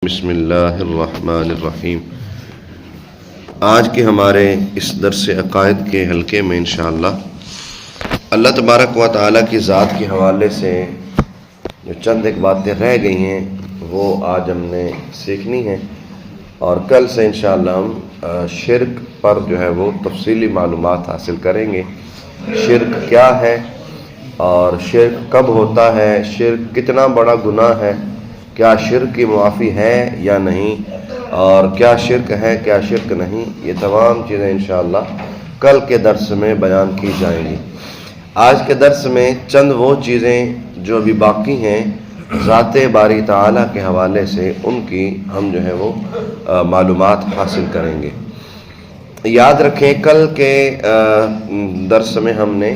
بسم اللہ الرحمن الرحیم۔ آج کے ہمارے اس درس عقائد کے حلقے میں انشاءاللہ اللہ تبارک و تعالیٰ کی ذات کے حوالے سے جو چند ایک باتیں رہ گئی ہیں وہ آج ہم نے سیکھنی ہیں، اور کل سے انشاءاللہ ہم شرک پر جو ہے وہ تفصیلی معلومات حاصل کریں گے۔ شرک کیا ہے اور شرک کب ہوتا ہے، شرک کتنا بڑا گناہ ہے، کیا شرک کی معافی ہے یا نہیں، اور کیا شرک ہے کیا شرک نہیں، یہ تمام چیزیں انشاءاللہ کل کے درس میں بیان کی جائیں گی۔ آج کے درس میں چند وہ چیزیں جو ابھی باقی ہیں ذات باری تعالیٰ کے حوالے سے، ان کی ہم جو ہے وہ معلومات حاصل کریں گے۔ یاد رکھیں کل کے درس میں ہم نے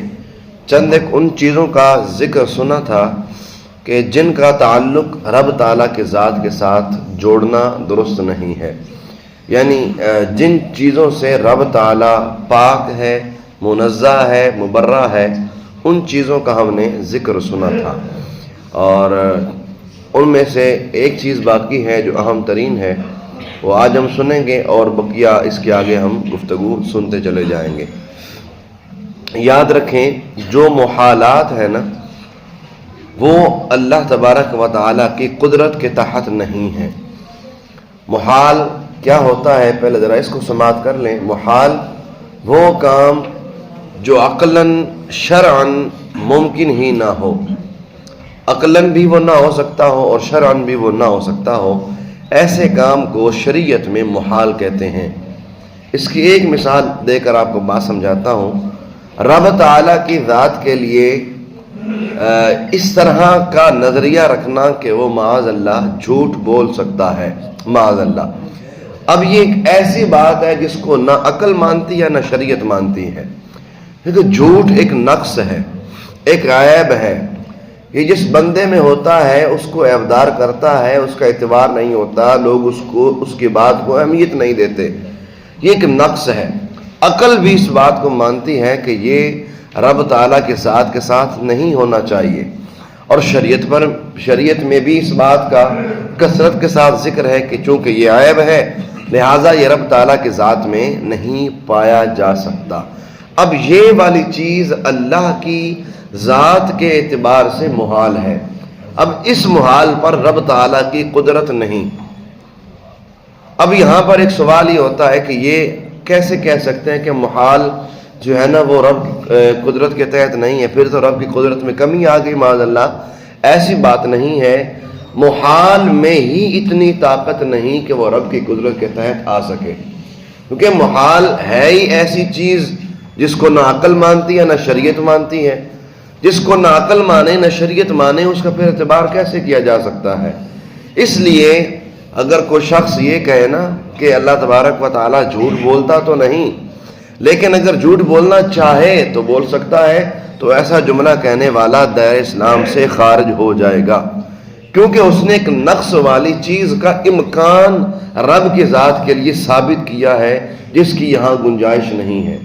چند ایک ان چیزوں کا ذکر سنا تھا کہ جن کا تعلق رب تعالیٰ کے ذات کے ساتھ جوڑنا درست نہیں ہے، یعنی جن چیزوں سے رب تعالیٰ پاک ہے، منزہ ہے، مبرہ ہے، ان چیزوں کا ہم نے ذکر سنا تھا، اور ان میں سے ایک چیز باقی ہے جو اہم ترین ہے، وہ آج ہم سنیں گے، اور بقیہ اس کے آگے ہم گفتگو سنتے چلے جائیں گے۔ یاد رکھیں جو محالات ہے نا، وہ اللہ تبارک و تعالیٰ کی قدرت کے تحت نہیں ہے۔ محال کیا ہوتا ہے، پہلے ذرا اس کو سماعت کر لیں۔ محال وہ کام جو عقلاً شرعاً ممکن ہی نہ ہو، عقلاً بھی وہ نہ ہو سکتا ہو اور شرعاً بھی وہ نہ ہو سکتا ہو، ایسے کام کو شریعت میں محال کہتے ہیں۔ اس کی ایک مثال دے کر آپ کو بات سمجھاتا ہوں۔ رب تعالیٰ کی ذات کے لیے اس طرح کا نظریہ رکھنا کہ وہ معاذ اللہ جھوٹ بول سکتا ہے، معاذ اللہ، اب یہ ایک ایسی بات ہے جس کو نہ عقل مانتی ہے نہ شریعت مانتی ہے، کیونکہ جھوٹ ایک نقص ہے، ایک عیب ہے، یہ جس بندے میں ہوتا ہے اس کو عیبدار کرتا ہے، اس کا اعتبار نہیں ہوتا، لوگ اس کی بات کو اہمیت نہیں دیتے، یہ ایک نقص ہے۔ عقل بھی اس بات کو مانتی ہے کہ یہ رب تعالیٰ کے ذات کے ساتھ نہیں ہونا چاہیے، اور شریعت میں بھی اس بات کا کثرت کے ساتھ ذکر ہے کہ چونکہ یہ عیب ہے لہٰذا یہ رب تعالیٰ کے ذات میں نہیں پایا جا سکتا۔ اب یہ والی چیز اللہ کی ذات کے اعتبار سے محال ہے، اب اس محال پر رب تعالیٰ کی قدرت نہیں۔ اب یہاں پر ایک سوال یہ ہوتا ہے کہ یہ کیسے کہہ سکتے ہیں کہ محال جو ہے نا وہ رب قدرت کے تحت نہیں ہے، پھر تو رب کی قدرت میں کمی آ گئی، معاذ اللہ۔ ایسی بات نہیں ہے، محال میں ہی اتنی طاقت نہیں کہ وہ رب کی قدرت کے تحت آ سکے، کیونکہ محال ہے ہی ایسی چیز جس کو نہ عقل مانتی ہے نہ شریعت مانتی ہے۔ جس کو نہ عقل مانے نہ شریعت مانے، اس کا پھر اعتبار کیسے کیا جا سکتا ہے؟ اس لیے اگر کوئی شخص یہ کہے نا کہ اللہ تبارک و تعالیٰ جھوٹ بولتا تو نہیں، لیکن اگر جھوٹ بولنا چاہے تو بول سکتا ہے، تو ایسا جملہ کہنے والا دائرہ اسلام سے خارج ہو جائے گا، کیونکہ اس نے ایک نقص والی چیز کا امکان رب کی ذات کے لیے ثابت کیا ہے جس کی یہاں گنجائش نہیں ہے۔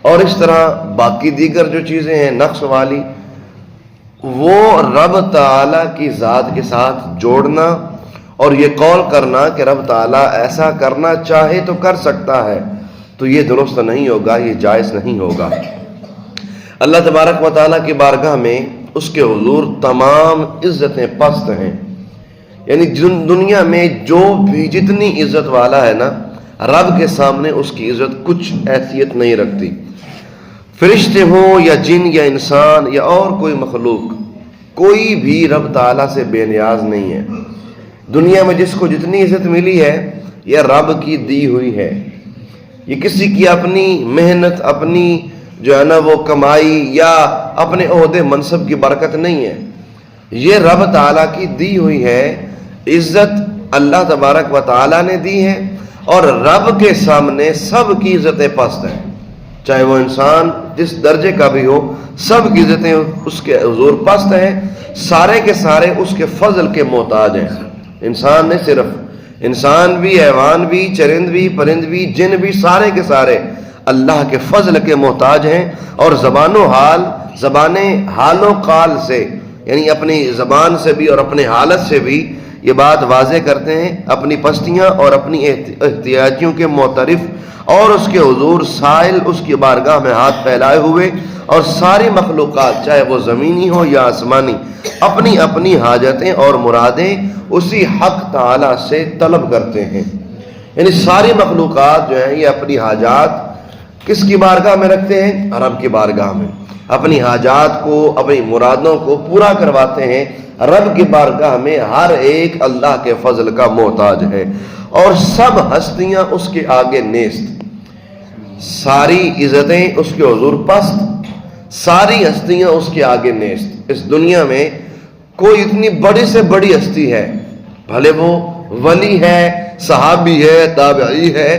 اور اس طرح باقی دیگر جو چیزیں ہیں نقص والی، وہ رب تعالیٰ کی ذات کے ساتھ جوڑنا اور یہ قول کرنا کہ رب تعالیٰ ایسا کرنا چاہے تو کر سکتا ہے، تو یہ درست نہیں ہوگا، یہ جائز نہیں ہوگا۔ اللہ تبارک و تعالیٰ کی بارگاہ میں اس کے حضور تمام عزتیں پست ہیں، یعنی دنیا میں جو بھی جتنی عزت والا ہے نا، رب کے سامنے اس کی عزت کچھ حیثیت نہیں رکھتی۔ فرشتے ہوں یا جن یا انسان یا اور کوئی مخلوق، کوئی بھی رب تعالیٰ سے بے نیاز نہیں ہے۔ دنیا میں جس کو جتنی عزت ملی ہے یہ رب کی دی ہوئی ہے، یہ کسی کی اپنی محنت، اپنی جو ہے نا وہ کمائی یا اپنے عہدے منصب کی برکت نہیں ہے، یہ رب تعالیٰ کی دی ہوئی ہے۔ عزت اللہ تبارک و تعالیٰ نے دی ہے، اور رب کے سامنے سب کی عزتیں پست ہیں، چاہے وہ انسان جس درجے کا بھی ہو، سب کی عزتیں اس کے حضور پست ہیں، سارے کے سارے اس کے فضل کے محتاج ہیں۔ انسان نے صرف، انسان بھی، حیوان بھی، چرند بھی، پرند بھی، جن بھی، سارے کے سارے اللہ کے فضل کے محتاج ہیں، اور زبان حال و قال سے، یعنی اپنی زبان سے بھی اور اپنے حالت سے بھی یہ بات واضح کرتے ہیں اپنی پستیاں اور اپنی احتیاجیوں کے معترف اور اس کے حضور سائل اس کی بارگاہ میں ہاتھ پھیلائے ہوئے، اور ساری مخلوقات چاہے وہ زمینی ہو یا آسمانی اپنی اپنی حاجتیں اور مرادیں اسی حق تعالی سے طلب کرتے ہیں۔ یعنی ساری مخلوقات جو ہیں یہ اپنی حاجات کس کی بارگاہ میں رکھتے ہیں؟ رب کی بارگاہ میں اپنی حاجات کو، اپنی مرادوں کو پورا کرواتے ہیں۔ رب کی بارگاہ میں ہر ایک اللہ کے فضل کا محتاج ہے، اور سب ہستیاں اس کے آگے نیست، ساری عزتیں اس کے حضور پست، ساری ہستیاں اس کے آگے نیست۔ اس دنیا میں کوئی اتنی بڑی سے بڑی ہستی ہے، بھلے وہ ولی ہے، صحابی ہے، تابعی ہے،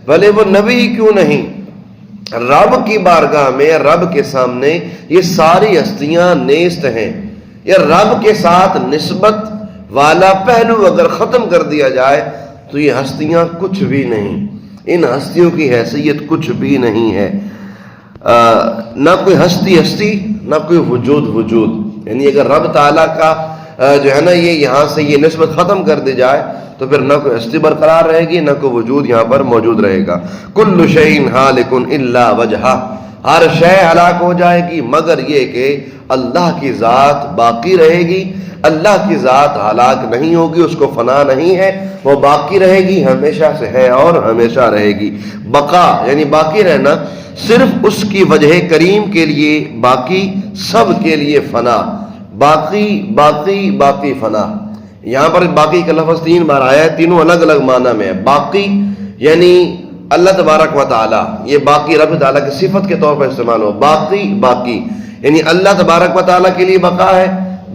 بھلے وہ نبی ہی کیوں نہیں، رب کی بارگاہ میں، رب کے سامنے یہ ساری ہستیاں نیست ہیں۔ یا رب کے ساتھ نسبت والا پہلو اگر ختم کر دیا جائے تو یہ ہستیاں کچھ بھی نہیں، ان ہستیوں کی حیثیت کچھ بھی نہیں ہے۔ نہ کوئی ہستی نہ کوئی وجود۔ یعنی اگر رب تعالیٰ کا جو ہے نا یہ یہاں سے یہ نسبت ختم کر دی جائے تو پھر نہ کوئی ہستی برقرار رہے گی، نہ کوئی وجود یہاں پر موجود رہے گا۔ کل شیء ہالک الا وجہہ، ہر شے ہلاک ہو جائے گی مگر یہ کہ اللہ کی ذات باقی رہے گی۔ اللہ کی ذات ہلاک نہیں ہوگی، اس کو فنا نہیں ہے، وہ باقی رہے گی، ہمیشہ سے ہے اور ہمیشہ رہے گی۔ بقا یعنی باقی رہنا صرف اس کی وجہ کریم کے لیے باقی، سب کے لیے فنا، باقی باقی باقی فنا۔ یہاں پر باقی کا لفظ 3 بار آیا ہے، تینوں الگ الگ معنی میں ہے۔ باقی یعنی اللہ تبارک و تعالی، یہ باقی رب تعالیٰ کی صفت کے طور پر استعمال ہو، باقی یعنی اللہ تبارک و تعالیٰ کے لیے بقا ہے،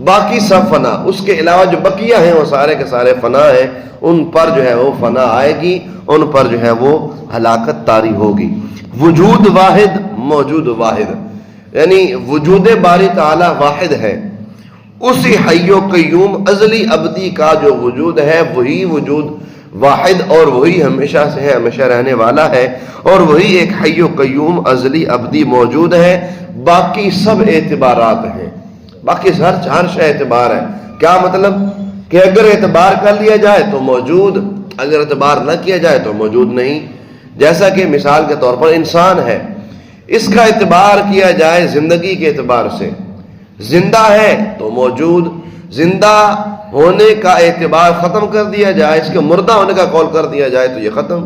باقی سب فنا، اس کے علاوہ جو بقیہ ہیں وہ سارے کے سارے فنا ہیں، ان پر جو ہے وہ فنا آئے گی، ان پر جو ہے وہ ہلاکت طاری ہوگی۔ وجود واحد، موجود واحد، یعنی وجود باری تعالیٰ واحد ہے، اسی حی و قیوم ازلی ابدی کا جو وجود ہے وہی وجود واحد، اور وہی ہمیشہ سے ہے، ہمیشہ رہنے والا ہے، اور وہی ایک حی و قیوم ازلی ابدی موجود ہے۔ باقی سب اعتبارات ہیں، باقی ہر شے اعتبار ہے۔ کیا مطلب کہ اگر اعتبار کر لیا جائے تو موجود، اگر اعتبار نہ کیا جائے تو موجود نہیں۔ جیسا کہ مثال کے طور پر انسان ہے، اس کا اعتبار کیا جائے زندگی کے اعتبار سے، زندہ ہے تو موجود، زندہ ہونے کا اعتبار ختم کر دیا جائے، اس کے مردہ ہونے کا قول کر دیا جائے تو یہ ختم۔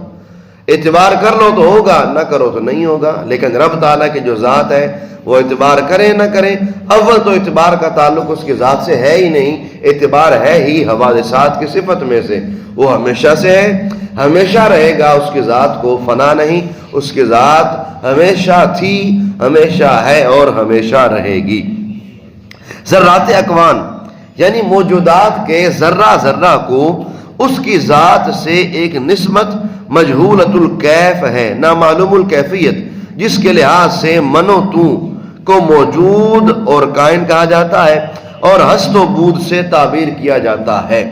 اعتبار کر لو تو ہوگا، نہ کرو تو نہیں ہوگا۔ لیکن رب تعالیٰ کی جو ذات ہے وہ اعتبار کریں نہ کریں، اول تو اعتبار کا تعلق اس کی ذات سے ہے ہی نہیں، اعتبار ہے ہی حوادثات کی صفت میں سے، وہ ہمیشہ سے ہے، ہمیشہ رہے گا، اس کی ذات کو فنا نہیں، اس کی ذات ہمیشہ تھی، ہمیشہ ہے اور ہمیشہ رہے گی۔ ذرات اکوان یعنی موجودات کے ذرہ ذرہ کو اس کی ذات سے ایک نسبت مجہولۃ الکیف ہے، نامعلوم الکیفیت، جس کے لحاظ سے من و تو کو موجود اور کائن کہا جاتا ہے، اور ہست و بود سے تعبیر کیا جاتا ہے۔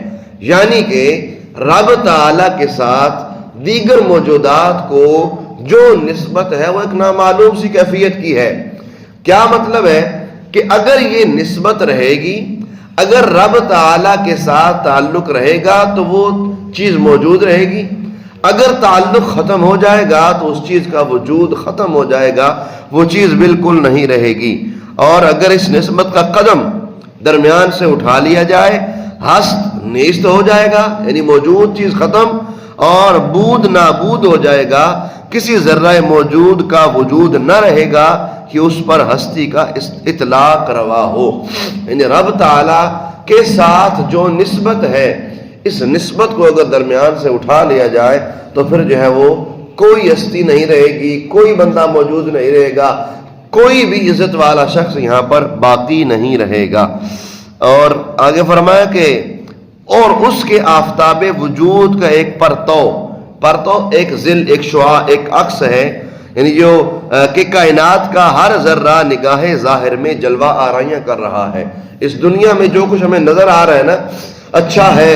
یعنی کہ رب تعالیٰ کے ساتھ دیگر موجودات کو جو نسبت ہے وہ ایک نامعلوم سی کیفیت کی ہے۔ کیا مطلب ہے کہ اگر یہ نسبت رہے گی، اگر رب تعالیٰ کے ساتھ تعلق رہے گا تو وہ چیز موجود رہے گی، اگر تعلق ختم ہو جائے گا تو اس چیز کا وجود ختم ہو جائے گا، وہ چیز بالکل نہیں رہے گی۔ اور اگر اس نسبت کا قدم درمیان سے اٹھا لیا جائے، ہست نیست ہو جائے گا، یعنی موجود چیز ختم، اور بود نابود ہو جائے گا، کسی ذرہ موجود کا وجود نہ رہے گا کہ اس پر ہستی کا اطلاق روا ہو۔ یعنی رب تعالیٰ کے ساتھ جو نسبت ہے، اس نسبت کو اگر درمیان سے اٹھا لیا جائے تو پھر جو ہے وہ کوئی ہستی نہیں رہے گی، کوئی بندہ موجود نہیں رہے گا، کوئی بھی عزت والا شخص یہاں پر باقی نہیں رہے گا۔ اور آگے فرمایا کہ اور اس کے آفتاب وجود کا ایک پرتو ایک ظل، ایک شعاع، ایک عکس ہے، یعنی جو کہ کائنات کا ہر ذرہ نگاہ ظاہر میں جلوہ آرائیاں کر رہا ہے۔ اس دنیا میں جو کچھ ہمیں نظر آ رہا ہے نا، اچھا ہے،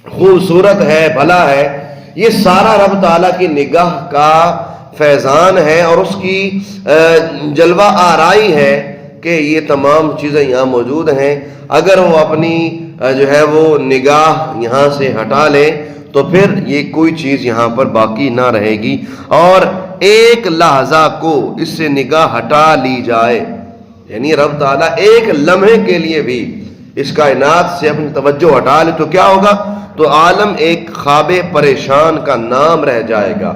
خوبصورت ہے، بھلا ہے، یہ سارا رب تعالیٰ کی نگاہ کا فیضان ہے اور اس کی جلوہ آرائی ہے کہ یہ تمام چیزیں یہاں موجود ہیں۔ اگر وہ اپنی جو ہے وہ نگاہ یہاں سے ہٹا لے تو پھر یہ کوئی چیز یہاں پر باقی نہ رہے گی، اور ایک لحظہ کو اس سے نگاہ ہٹا لی جائے، یعنی رب تعالیٰ ایک لمحے کے لیے بھی اس کائنات سے اپنی توجہ ہٹا لے تو کیا ہوگا؟ تو عالم ایک خواب پریشان کا نام رہ جائے گا،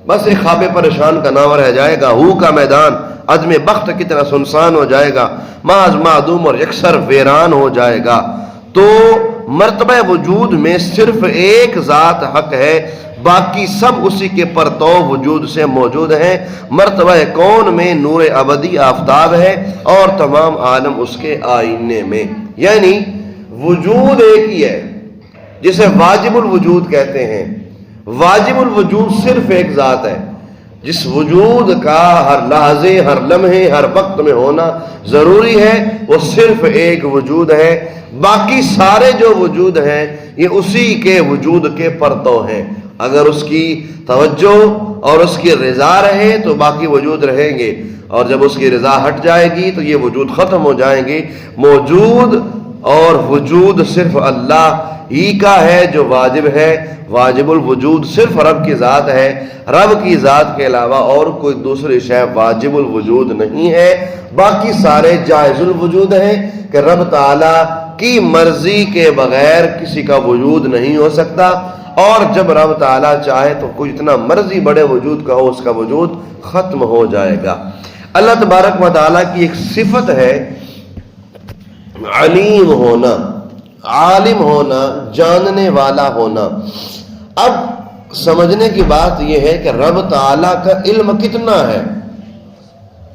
بس ایک خواب پریشان کا نام رہ جائے گا۔ ہو کا میدان عزم بخت کی طرح سنسان ہو جائے گا، محض معدوم اور یکسر ویران ہو جائے گا۔ تو مرتبہ وجود میں صرف ایک ذات حق ہے، باقی سب اسی کے پرتو وجود سے موجود ہیں۔ مرتبہ کون میں نور ابدی آفتاب ہے اور تمام عالم اس کے آئینے میں، یعنی وجود ایک ہی ہے جسے واجب الوجود کہتے ہیں۔ واجب الوجود صرف ایک ذات ہے جس وجود کا ہر لحظے، ہر لمحے، ہر وقت میں ہونا ضروری ہے، وہ صرف ایک وجود ہے۔ باقی سارے جو وجود ہیں یہ اسی کے وجود کے پرتو ہیں۔ اگر اس کی توجہ اور اس کی رضا رہے تو باقی وجود رہیں گے، اور جب اس کی رضا ہٹ جائے گی تو یہ وجود ختم ہو جائیں گے۔ موجود اور وجود صرف اللہ ہی کا ہے جو واجب ہے۔ واجب الوجود صرف رب کی ذات ہے، رب کی ذات کے علاوہ اور کوئی دوسری شے واجب الوجود نہیں ہے۔ باقی سارے جائز الوجود ہیں کہ رب تعالی کی مرضی کے بغیر کسی کا وجود نہیں ہو سکتا، اور جب رب تعالی چاہے تو کوئی اتنا مرضی بڑے وجود کا ہو، اس کا وجود ختم ہو جائے گا۔ اللہ تبارک و تعالیٰ کی ایک صفت ہے علیم ہونا، عالم ہونا، جاننے والا ہونا۔ اب سمجھنے کی بات یہ ہے کہ رب تعالیٰ کا علم کتنا ہے۔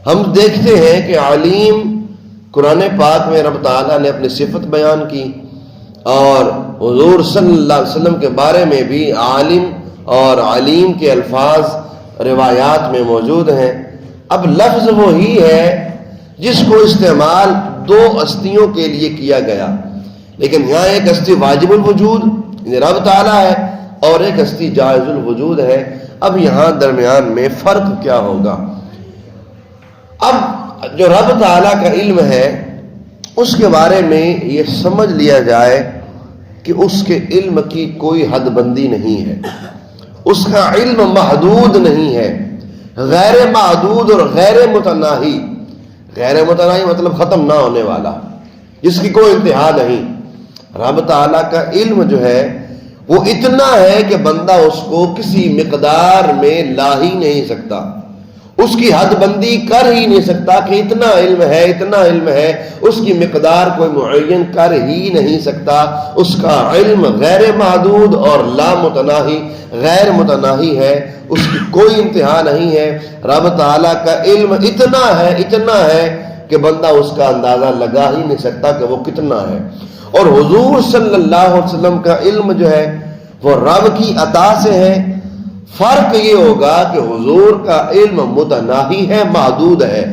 ہم دیکھتے ہیں کہ علیم قرآن پاک میں رب تعالیٰ نے اپنی صفت بیان کی، اور حضور صلی اللہ علیہ وسلم کے بارے میں بھی عالم اور علیم کے الفاظ روایات میں موجود ہیں۔ اب لفظ وہی ہے جس کو استعمال دو ہستیوں کے لیے کیا گیا، لیکن یہاں ایک ہستی واجب الوجود یعنی رب تعالیٰ ہے، اور ایک ہستی جائز الوجود ہے۔ اب یہاں درمیان میں فرق کیا ہوگا؟ اب جو رب تعالیٰ کا علم ہے اس کے بارے میں یہ سمجھ لیا جائے کہ اس کے علم کی کوئی حد بندی نہیں ہے، اس کا علم محدود نہیں ہے، غیر محدود اور غیر متناہی۔ غیر متناہی مطلب ختم نہ ہونے والا، جس کی کوئی انتہا نہیں۔ رب تعالیٰ کا علم جو ہے وہ اتنا ہے کہ بندہ اس کو کسی مقدار میں لا ہی نہیں سکتا، اس کی حد بندی کر ہی نہیں سکتا کہ اتنا علم ہے، اتنا علم ہے، اس کی مقدار کوئی معین کر ہی نہیں سکتا۔ اس کا علم غیر محدود اور لا متناہی، غیر متناہی ہے، اس کی کوئی انتہا نہیں ہے۔ رب تعالیٰ کا علم اتنا ہے کہ بندہ اس کا اندازہ لگا ہی نہیں سکتا کہ وہ کتنا ہے۔ اور حضور صلی اللہ علیہ وسلم کا علم جو ہے وہ رب کی عطا سے ہے۔ فرق یہ ہوگا کہ حضور کا علم متناہی ہے، محدود ہے۔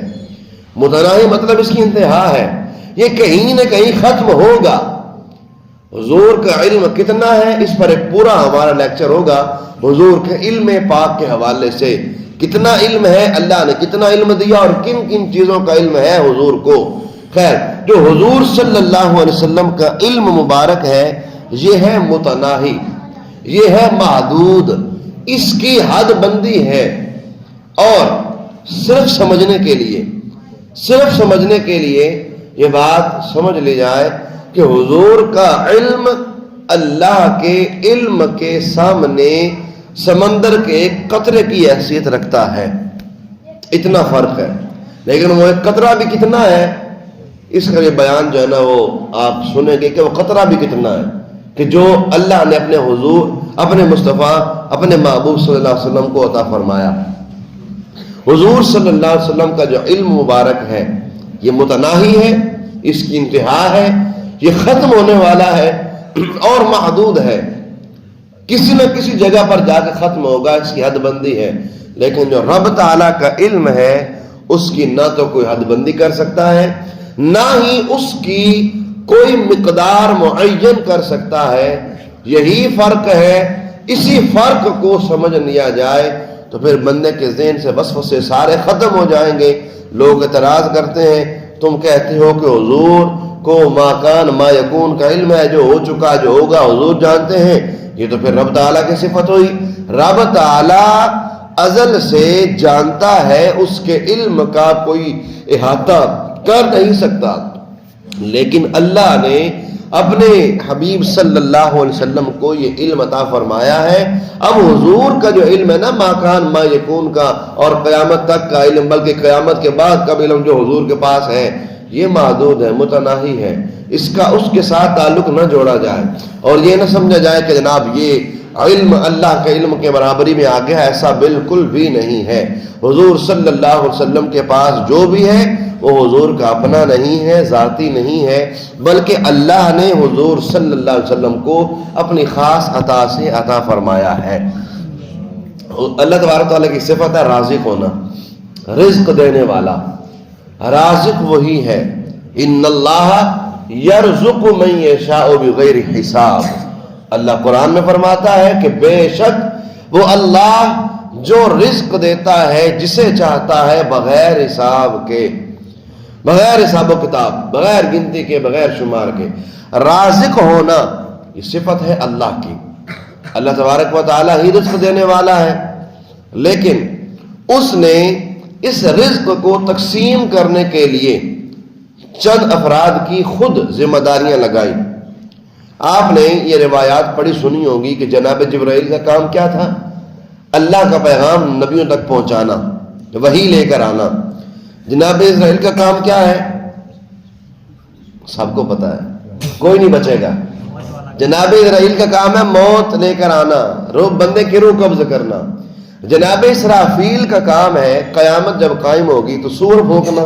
متناہی مطلب اس کی انتہا ہے، یہ کہیں نہ کہیں ختم ہوگا۔ حضور کا علم کتنا ہے اس پر ایک پورا ہمارا لیکچر ہوگا، حضور کے علم پاک کے حوالے سے۔ کتنا علم ہے، اللہ نے کتنا علم دیا اور کن کن چیزوں کا علم ہے حضور کو۔ خیر، جو حضور صلی اللہ علیہ وسلم کا علم مبارک ہے یہ ہے متناہی، یہ ہے محدود، اس کی حد بندی ہے۔ اور صرف سمجھنے کے لیے یہ بات سمجھ لی جائے کہ حضور کا علم اللہ کے علم کے سامنے سمندر کے ایک قطرے کی حیثیت رکھتا ہے، اتنا فرق ہے۔ لیکن وہ ایک قطرہ بھی کتنا ہے، اس کا یہ بیان جو ہے نا وہ آپ سنیں گے کہ وہ قطرہ بھی کتنا ہے کہ جو اللہ نے اپنے حضور، اپنے مصطفیٰ، اپنے محبوب صلی اللہ علیہ وسلم کو عطا فرمایا۔ حضور صلی اللہ علیہ وسلم کا جو علم مبارک ہے یہ متناہی ہے، اس کی انتہا ہے، یہ ختم ہونے والا ہے اور محدود ہے، کسی نہ کسی جگہ پر جا کے ختم ہوگا، اس کی حد بندی ہے۔ لیکن جو رب تعالیٰ کا علم ہے اس کی نہ تو کوئی حد بندی کر سکتا ہے، نہ ہی اس کی کوئی مقدار معین کر سکتا ہے۔ یہی فرق ہے، اسی فرق کو سمجھ لیا جائے تو پھر بندے کے ذہن سے وسوسے سارے ختم ہو جائیں گے۔ لوگ اعتراض کرتے ہیں، تم کہتے ہو کہ حضور کو ما کان ما یکون کا علم ہے، جو ہو چکا جو ہوگا حضور جانتے ہیں. یہ تو پھر رب تعالیٰ کی صفت ہوئی. رب تعالیٰ ازل سے جانتا ہے، اس کے علم کا کوئی احاطہ کر نہیں سکتا. لیکن اللہ نے اپنے حبیب صلی اللہ علیہ وسلم کو یہ علم عطا فرمایا ہے. اب حضور کا جو علم ہے نا ما کان ما یکون کا، اور قیامت تک کا علم، بلکہ قیامت کے بعد کا علم جو حضور کے پاس ہے، یہ محدود ہے، متناہی ہے. اس کے ساتھ تعلق نہ جوڑا جائے اور یہ نہ سمجھا جائے کہ جناب یہ علم اللہ کے علم کے برابری میں آ گیا. ایسا بالکل بھی نہیں ہے. حضور صلی اللہ علیہ وسلم کے پاس جو بھی ہے وہ حضور کا اپنا نہیں ہے، ذاتی نہیں ہے، بلکہ اللہ نے حضور صلی اللہ علیہ وسلم کو اپنی خاص عطا سے عطا فرمایا ہے. اللہ تبارک تعالیٰ کی صفت ہے رازق ہونا، رزق دینے والا. رازق وہی ہے. ان اللہ یرزق من یشاء بغیر حساب. اللہ قرآن میں فرماتا ہے کہ بے شک وہ اللہ جو رزق دیتا ہے جسے چاہتا ہے بغیر حساب کے، بغیر حساب و کتاب، بغیر گنتی کے، بغیر شمار کے. رازق ہونا یہ صفت ہے اللہ کی. اللہ تبارک و تعالیٰ ہی رزق دینے والا ہے، لیکن اس نے اس رزق کو تقسیم کرنے کے لیے چند افراد کی خود ذمہ داریاں لگائی. آپ نے یہ روایات پڑھی سنی ہوگی کہ جناب جبرائیل کا کام کیا تھا؟ اللہ کا پیغام نبیوں تک پہنچانا، وحی لے کر آنا. جناب اسرائیل کا کام کیا ہے؟ سب کو پتا ہے، کوئی نہیں بچے گا. جناب اسرائیل کا کام ہے موت لے کر آنا، روح بندے کی روح قبض کرنا. جناب اسرافیل کا کام ہے قیامت جب قائم ہوگی تو سور پھونکنا.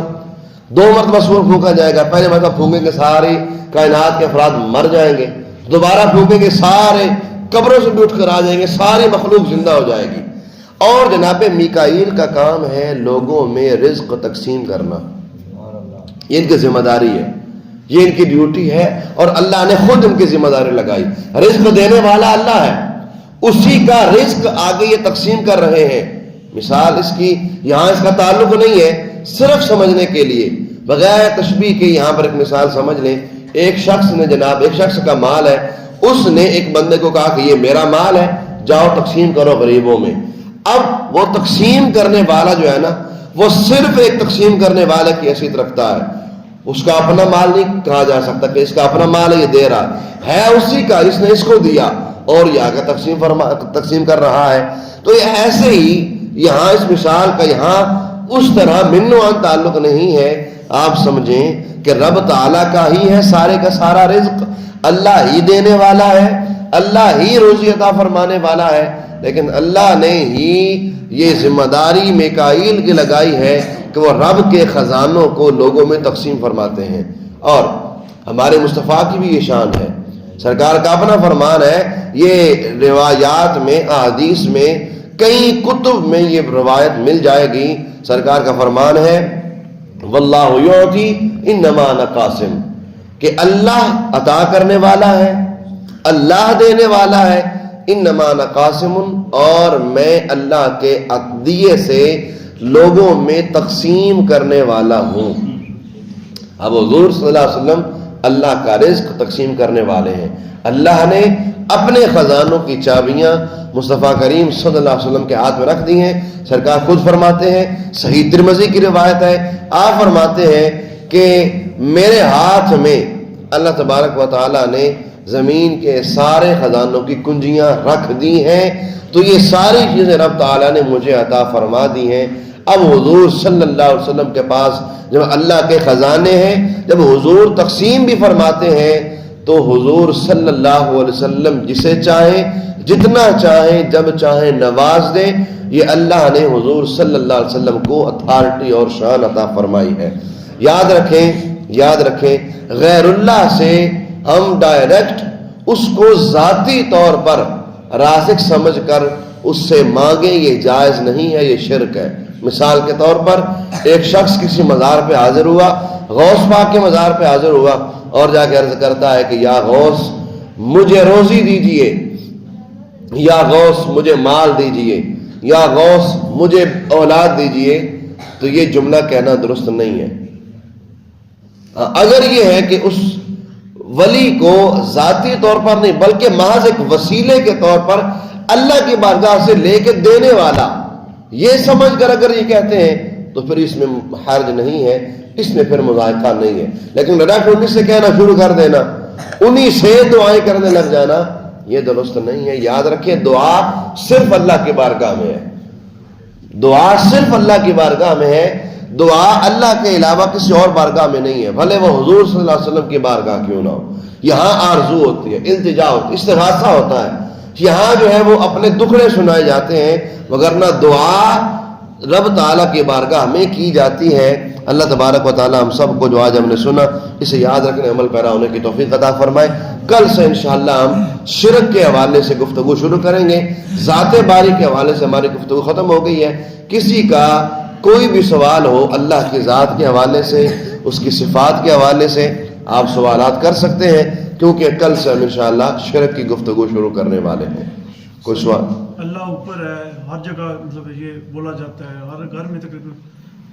2 مرتبہ سور پھونکا جائے گا. پہلے مرتبہ پھونکیں گے ساری کائنات کے افراد مر جائیں گے، دوبارہ پھونکیں گے سارے قبروں سے بھی اٹھ کر آ جائیں گے، ساری مخلوق زندہ ہو جائے گی. اور جناب میکائیل کا کام ہے لوگوں میں رزق تقسیم کرنا. یہ ان کی ذمہ داری ہے، یہ ان کی ڈیوٹی ہے، اور اللہ نے خود ان کی ذمہ داری لگائی. رزق دینے والا اللہ ہے، اسی کا رزق آگے یہ تقسیم کر رہے ہیں. مثال اس کی یہاں اس کا تعلق نہیں ہے، صرف سمجھنے کے لیے بغیر تشبیہ کے یہاں پر ایک مثال سمجھ لیں. ایک شخص نے جناب ایک شخص کا مال ہے، اس نے ایک بندے کو کہا کہ یہ میرا مال ہے، جاؤ تقسیم کرو غریبوں میں. اب وہ تقسیم کرنے والا جو ہے نا وہ صرف ایک تقسیم کرنے والے کی حیثیت رکھتا ہے. اس کا اپنا مال نہیں کہا جا سکتا کہ اس کا اپنا مال ہے یہ دے رہا ہے اسی کا، اس نے اس کو دیا اور یہ آگے تقسیم کر رہا ہے. تو یہ ایسے ہی یہاں اس مثال کا یہاں اس طرح منوان تعلق نہیں ہے. آپ سمجھیں کہ رب تعالیٰ کا ہی ہے سارے کا سارا رزق، اللہ ہی دینے والا ہے، اللہ ہی روزی عطا فرمانے والا ہے. لیکن اللہ نے ہی یہ ذمہ داری میکائیل کی لگائی ہے کہ وہ رب کے خزانوں کو لوگوں میں تقسیم فرماتے ہیں. اور ہمارے مصطفیٰ کی بھی یہ شان ہے، سرکار کا اپنا فرمان ہے. یہ روایات میں، احادیث میں، کئی کتب میں یہ روایت مل جائے گی. سرکار کا فرمان ہے واللہ یعطی انما انا قاسم، کہ اللہ عطا کرنے والا ہے، اللہ دینے والا ہے. انما انا قاسم، اور میں اللہ کے عطیے سے لوگوں میں تقسیم کرنے والا ہوں. اب حضور صلی اللہ علیہ وسلم اللہ کا رزق تقسیم کرنے والے ہیں. اللہ نے اپنے خزانوں کی چابیاں مصطفیٰ کریم صلی اللہ علیہ وسلم کے ہاتھ میں رکھ دی ہیں. سرکار خود فرماتے ہیں، صحیح ترمذی کی روایت ہے، آپ فرماتے ہیں کہ میرے ہاتھ میں اللہ تبارک و تعالیٰ نے زمین کے سارے خزانوں کی کنجیاں رکھ دی ہیں. تو یہ ساری چیزیں رب تعالیٰ نے مجھے عطا فرما دی ہیں. اب حضور صلی اللہ علیہ وسلم کے پاس جب اللہ کے خزانے ہیں، جب حضور تقسیم بھی فرماتے ہیں تو حضور صلی اللہ علیہ وسلم جسے چاہیں، جتنا چاہیں، جب چاہیں نواز دیں. یہ اللہ نے حضور صلی اللہ علیہ وسلم کو اتھارٹی اور شان عطا فرمائی ہے. یاد رکھیں غیر اللہ سے ہم ڈائریکٹ اس کو ذاتی طور پر رازق سمجھ کر اس سے مانگیں، یہ جائز نہیں ہے، یہ شرک ہے. مثال کے طور پر ایک شخص کسی مزار پہ حاضر ہوا، غوث پاک کے مزار پہ حاضر ہوا اور جا کے عرض کرتا ہے کہ یا غوث مجھے روزی دیجئے، یا غوث مجھے مال دیجئے، یا غوث مجھے اولاد دیجئے. تو یہ جملہ کہنا درست نہیں ہے. اگر یہ ہے کہ اس ولی کو ذاتی طور پر نہیں بلکہ محض ایک وسیلے کے طور پر اللہ کی بارگاہ سے لے کے دینے والا، یہ سمجھ کر اگر یہ کہتے ہیں تو پھر اس میں حرج نہیں ہے، اس میں پھر مذائقہ نہیں ہے. لیکن ڈائریکٹ انہیں سے کہنا شروع کر دینا، انہی سے دعائیں کرنے لگ جانا، یہ درست نہیں ہے. یاد رکھیں دعا صرف اللہ کی بارگاہ میں ہے، دعا صرف اللہ کی بارگاہ میں ہے. دعا اللہ کے علاوہ کسی اور بارگاہ میں نہیں ہے، بھلے وہ حضور صلی اللہ علیہ وسلم کی بارگاہ کیوں نہ ہو. یہاں آرزو ہوتی ہے، التجا ہوتی ہے، استغاثہ ہوتا ہے، یہاں جو ہے وہ اپنے دکھڑے سنائے جاتے ہیں، وگرنہ دعا رب تعالیٰ کی بارگاہ میں کی جاتی ہے. اللہ تبارک و تعالیٰ ہم سب کو جو آج ہم نے سنا اسے یاد رکھنے عمل پیرا ہونے کی توفیق عطا فرمائے. کل سے انشاءاللہ ہم شرک کے حوالے سے گفتگو شروع کریں گے. ذات باری کے حوالے سے ہماری گفتگو ختم ہو گئی ہے. کسی کا کوئی بھی سوال ہو اللہ کی ذات کے حوالے سے، اس کی صفات کے حوالے سے آپ سوالات کر سکتے ہیں، کیونکہ کل سے ہم انشاءاللہ شرک کی گفتگو شروع کرنے والے ہیں. کوئی سوال؟ اللہ اوپر ہے، ہر جگہ مطلب یہ بولا جاتا ہے، ہر گھر میں تقریباً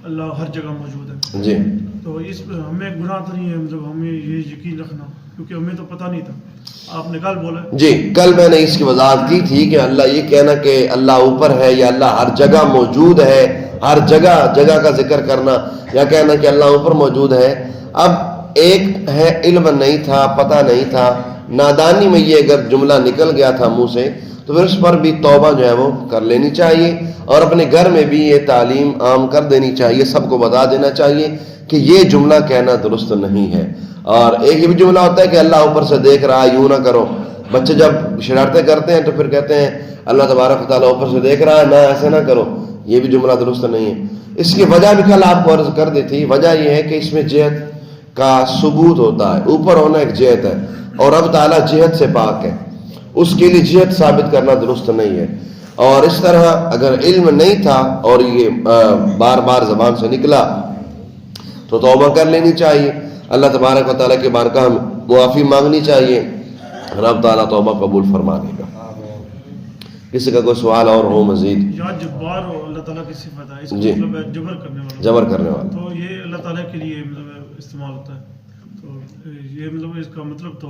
اللہ ہر جگہ موجود ہے. جی تو اس ہمیں گناہ تو نہیں ہے، مطلب ہمیں یہ یقین رکھنا، کیونکہ ہمیں تو پتہ نہیں تھا. آپ نے کل بولا جی، کل میں نے اس کی وضاحت کی تھی کہ اللہ یہ کہنا کہ اللہ اوپر ہے یا اللہ ہر جگہ موجود ہے، ہر جگہ جگہ کا ذکر کرنا یا کہنا کہ اللہ اوپر موجود ہے. اب ایک ہے علم نہیں تھا، پتہ نہیں تھا، نادانی میں یہ اگر جملہ نکل گیا تھا منہ سے تو پھر اس پر بھی توبہ جو ہے وہ کر لینی چاہیے، اور اپنے گھر میں بھی یہ تعلیم عام کر دینی چاہیے، سب کو بتا دینا چاہیے کہ یہ جملہ کہنا درست نہیں ہے. اور ایک یہ بھی جملہ ہوتا ہے کہ اللہ اوپر سے دیکھ رہا ہے، یوں نہ کرو. بچے جب شرارتیں کرتے ہیں تو پھر کہتے ہیں اللہ تبارک و تعالیٰ اوپر سے دیکھ رہا ہے، نہ ایسے نہ کرو. یہ بھی جملہ درست نہیں ہے. اس کی وجہ بھی کل آپ کو عرض کر دی تھی. وجہ یہ ہے کہ اس میں جہت کا ثبوت ہوتا ہے، اوپر ہونا ایک جہت ہے، اور رب تعالیٰ جہت سے پاک ہے، اس کے لیے جہت ثابت کرنا درست نہیں ہے. اور اس طرح اگر علم نہیں تھا اور یہ بار بار زبان سے نکلا تو توبہ کر لینی چاہیے، اللہ تبارک و تعالیٰ کے بارگاہ میں معافی مانگنی چاہیے، رب تعالیٰ توبہ قبول فرما دے گا. کسی کا کوئی سوال اور ہو مزید؟ یا جبار ہو، اللہ تعالیٰ کی صفت ہے، اس کا جی. مطلب ہے جبر کرنے والا. جبر کرنے والا. تو یہ اللہ تعالیٰ کے لیے مطلب استعمال ہوتا ہے. تو یہ مطلب اس کا مطلب تو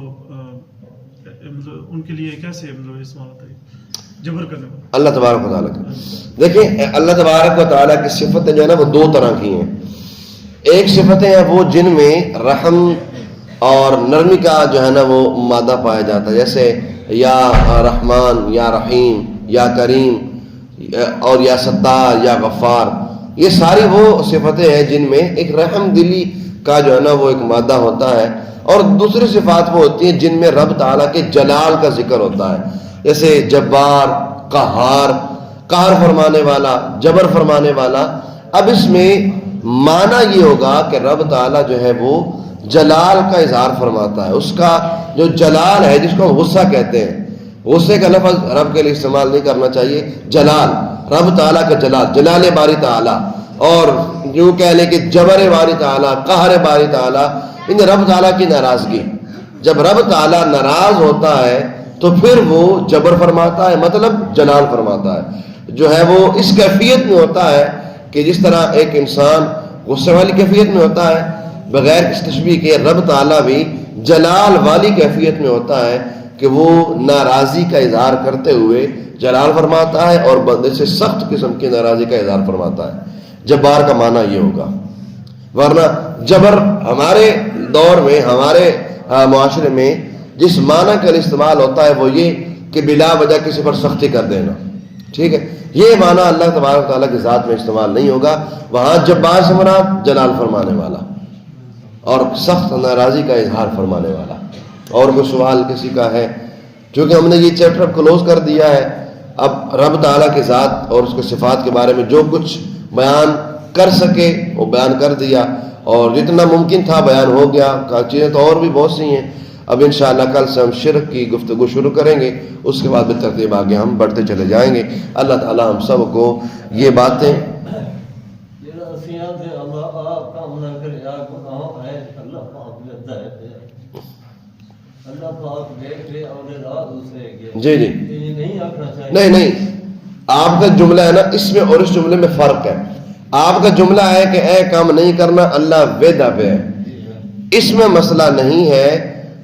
مطلب ان کے لیے کیسے مطلب استعمال ہوتا ہے جبر کرنے والا؟ اللہ تبارک و تعالیٰ کا دیکھیں، اللہ تبارک و تعالیٰ کی صفتیں جو ہے نا وہ دو طرح کی ہیں. ایک صفتیں ہیں وہ جن میں رحم اور نرمی کا جو ہے نا وہ مادہ پایا جاتا ہے، جیسے یا رحمان، یا رحیم، یا کریم، اور یا ستار، یا غفار. یہ ساری وہ صفتیں ہیں جن میں ایک رحم دلی کا جو ہے نا وہ ایک مادہ ہوتا ہے. اور دوسری صفات وہ ہوتی ہیں جن میں رب تعالیٰ کے جلال کا ذکر ہوتا ہے، جیسے جبار، قہار، قہر فرمانے والا، جبر فرمانے والا. اب اس میں معنی یہ ہوگا کہ رب تعالیٰ جو ہے وہ جلال کا اظہار فرماتا ہے. اس کا جو جلال ہے، جس کو ہم غصہ کہتے ہیں، غصے کا لفظ رب کے لیے استعمال نہیں کرنا چاہیے. جلال، رب تعالیٰ کا جلال، جلال باری تعالیٰ، اور یوں کہہ لیں کہ جبر باری تعالیٰ، قہر باری تعالیٰ، ان رب تعالیٰ کی ناراضگی. جب رب تعالیٰ ناراض ہوتا ہے تو پھر وہ جبر فرماتا ہے، مطلب جلال فرماتا ہے. جو ہے وہ اس کیفیت میں ہوتا ہے کہ جس طرح ایک انسان غصے والی کیفیت میں ہوتا ہے بغیر کسی تشبیہ کے، رب تعالیٰ بھی جلال والی کیفیت میں ہوتا ہے کہ وہ ناراضی کا اظہار کرتے ہوئے جلال فرماتا ہے اور بندے سے سخت قسم کی ناراضی کا اظہار فرماتا ہے. جبار کا معنی یہ ہوگا. ورنہ جبر ہمارے دور میں، ہمارے معاشرے میں جس معنی کا استعمال ہوتا ہے وہ یہ کہ بلا وجہ کسی پر سختی کر دینا. ٹھیک ہے، یہ معنی اللہ تبارک تعالیٰ کی ذات میں استعمال نہیں ہوگا. وہاں جبار سے مراد جلال فرمانے والا اور سخت ناراضی کا اظہار فرمانے والا. اور کوئی سوال کسی کا ہے؟ چونکہ ہم نے یہ چیپٹر کلوز کر دیا ہے، اب رب تعالیٰ کی ذات اور اس کے صفات کے بارے میں جو کچھ بیان کر سکے وہ بیان کر دیا، اور جتنا ممکن تھا بیان ہو گیا. چیزیں تو اور بھی بہت سی ہیں. اب انشاءاللہ کل سے ہم شرک کی گفتگو شروع کریں گے، اس کے بعد بالترتیب آگے ہم بڑھتے چلے جائیں گے. اللہ تعالیٰ ہم سب کو یہ باتیں جی جی نہیں، آپ کا جملہ ہے نا، اس میں اور اس جملے میں فرق ہے. آپ کا جملہ ہے کہ اے کام نہیں کرنا، اللہ وعدہ پہ ہے، اس میں مسئلہ نہیں ہے.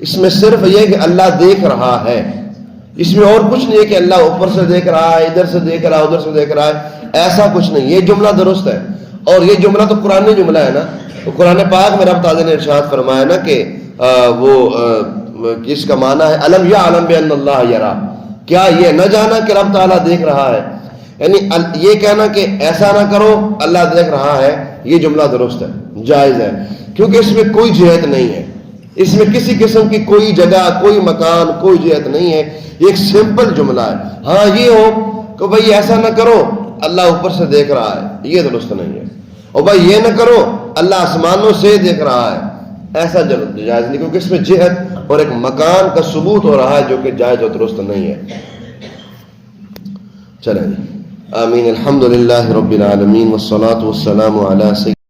اس میں صرف یہ کہ اللہ دیکھ رہا ہے، اس میں اور کچھ نہیں ہے کہ اللہ اوپر سے دیکھ رہا ہے، ادھر سے دیکھ رہا ہے، ادھر سے دیکھ رہا ہے، ایسا کچھ نہیں. یہ جملہ درست ہے، اور یہ جملہ تو قرآنی جملہ ہے نا. تو قرآن پاک میں رب تعالیٰ نے ارشاد فرمایا نا کہ وہ اس کا معنی ہے الم یعلم بان اللہ یرا، کیا یہ نہ جانا کہ رب تعالیٰ دیکھ رہا ہے. یعنی یہ کہنا کہ ایسا نہ کرو اللہ دیکھ رہا ہے، یہ جملہ درست ہے، جائز ہے، کیونکہ اس میں کوئی جہت نہیں ہے، اس میں کسی قسم کی کوئی جگہ، کوئی مکان، کوئی جہت نہیں ہے. یہ ایک سمپل جملہ ہے. ہاں یہ ہو کہ بھائی ایسا نہ کرو اللہ اوپر سے دیکھ رہا ہے، یہ درست نہیں ہے. اور بھائی یہ نہ کرو اللہ آسمانوں سے دیکھ رہا ہے، ایسا جائز نہیں، کیونکہ اس میں جہت اور ایک مکان کا ثبوت ہو رہا ہے جو کہ جائز اور درست نہیں ہے. چلیں جی، آمین. الحمدللہ رب العالمین والصلاة والسلام علی سید